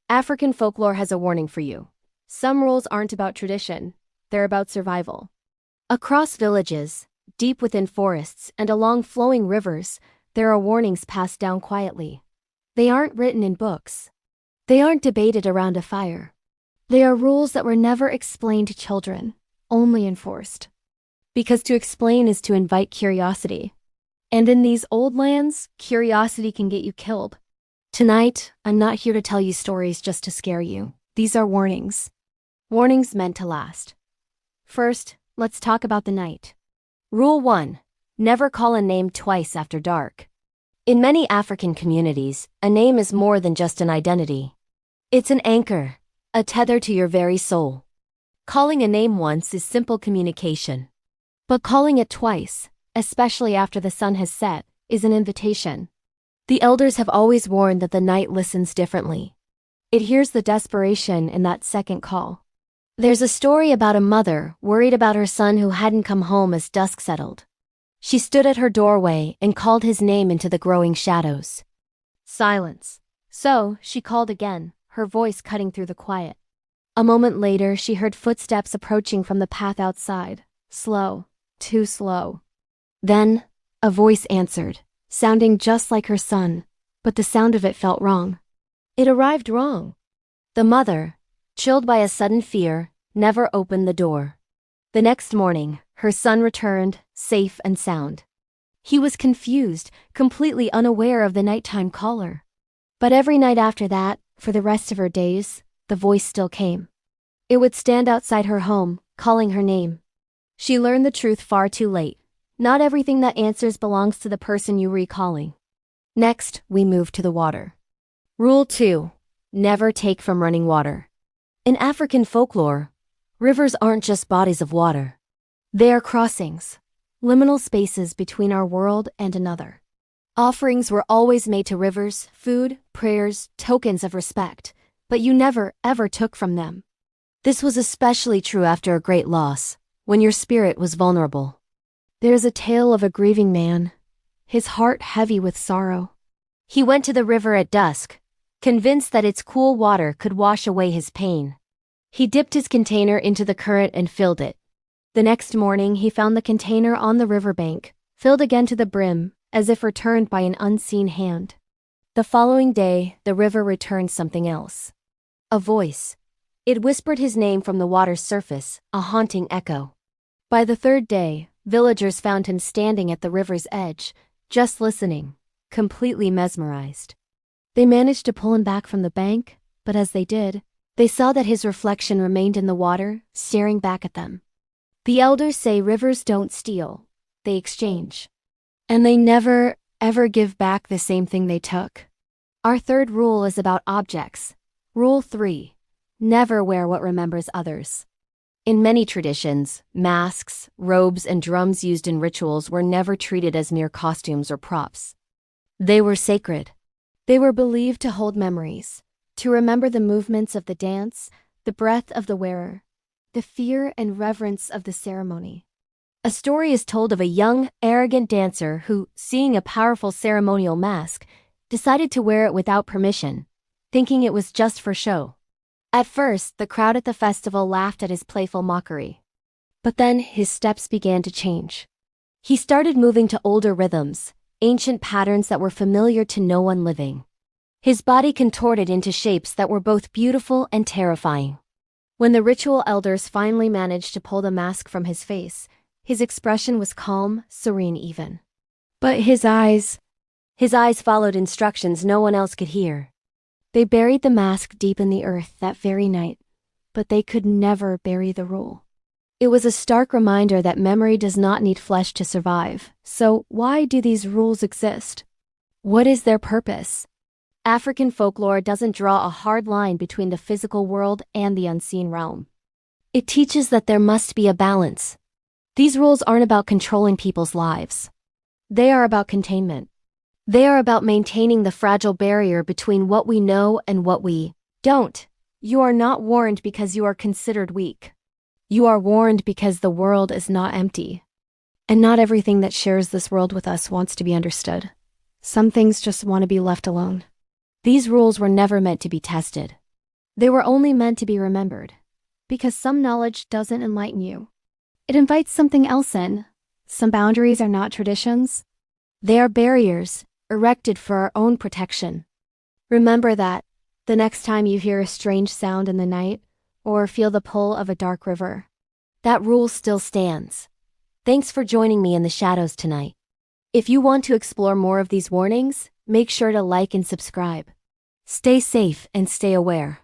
African folklore has a warning for you. Some rules aren't about tradition, they're about survival. Across villages, deep within forests, and along flowing rivers, there are warnings passed down quietly. They aren't written in books. They aren't debated around a fire. They are rules that were never explained to children, only enforced. Because to explain is to invite curiosity. And in these old lands, curiosity can get you killed. Tonight, I'm not here to tell you stories just to scare you. These are warnings. Warnings meant to last. First, let's talk about the night. Rule 1. Never call a name twice after dark. In many African communities, a name is more than just an identity. It's an anchor, a tether to your very soul. Calling a name once is simple communication. But calling it twice, especially after the sun has set, is an invitation. The elders have always warned that the night listens differently. It hears the desperation in that second call. There's a story about a mother worried about her son who hadn't come home as dusk settled. She stood at her doorway and called his name into the growing shadows. Silence. So, she called again, her voice cutting through the quiet. A moment later, she heard footsteps approaching from the path outside. Slow, too slow. Then, a voice answered, sounding just like her son, but the sound of it felt wrong. It arrived wrong. The mother, chilled by a sudden fear, never opened the door. The next morning, her son returned, safe and sound. He was confused, completely unaware of the nighttime caller. But every night after that, for the rest of her days, the voice still came. It would stand outside her home, calling her name. She learned the truth far too late. Not everything that answers belongs to the person you're recalling. Next, we move to the water. Rule 2. Never take from running water. In African folklore, rivers aren't just bodies of water. They are crossings, liminal spaces between our world and another. Offerings were always made to rivers, food, prayers, tokens of respect, but you never, ever took from them. This was especially true after a great loss, when your spirit was vulnerable. There's a tale of a grieving man, his heart heavy with sorrow. He went to the river at dusk, convinced that its cool water could wash away his pain. He dipped his container into the current and filled it. The next morning, he found the container on the riverbank, filled again to the brim, as if returned by an unseen hand. The following day, the river returned something else. A voice. It whispered his name from the water's surface, a haunting echo. By the third day, villagers found him standing at the river's edge, just listening, completely mesmerized. They managed to pull him back from the bank, but as they did, they saw that his reflection remained in the water, staring back at them. The elders say rivers don't steal, they exchange. And they never, ever give back the same thing they took. Our third rule is about objects. Rule 3. Never wear what remembers others. In many traditions, masks, robes, and drums used in rituals were never treated as mere costumes or props. They were sacred. They were believed to hold memories, to remember the movements of the dance, the breath of the wearer, the fear and reverence of the ceremony. A story is told of a young, arrogant dancer who, seeing a powerful ceremonial mask, decided to wear it without permission, thinking it was just for show. At first, the crowd at the festival laughed at his playful mockery. But then his steps began to change. He started moving to older rhythms, ancient patterns that were familiar to no one living. His body contorted into shapes that were both beautiful and terrifying. When the ritual elders finally managed to pull the mask from his face, his expression was calm, serene even. But his eyes followed instructions no one else could hear. They buried the mask deep in the earth that very night, but they could never bury the rule. It was a stark reminder that memory does not need flesh to survive. So why do these rules exist? What is their purpose? African folklore doesn't draw a hard line between the physical world and the unseen realm. It teaches that there must be a balance. These rules aren't about controlling people's lives. They are about containment. They are about maintaining the fragile barrier between what we know and what we don't. You are not warned because you are considered weak. You are warned because the world is not empty. And not everything that shares this world with us wants to be understood. Some things just want to be left alone. These rules were never meant to be tested. They were only meant to be remembered, because some knowledge doesn't enlighten you. It invites something else in. Some boundaries are not traditions. They are barriers, erected for our own protection. Remember that the next time you hear a strange sound in the night, or feel the pull of a dark river. That rule still stands. Thanks for joining me in the shadows tonight. If you want to explore more of these warnings, make sure to like and subscribe. Stay safe and stay aware.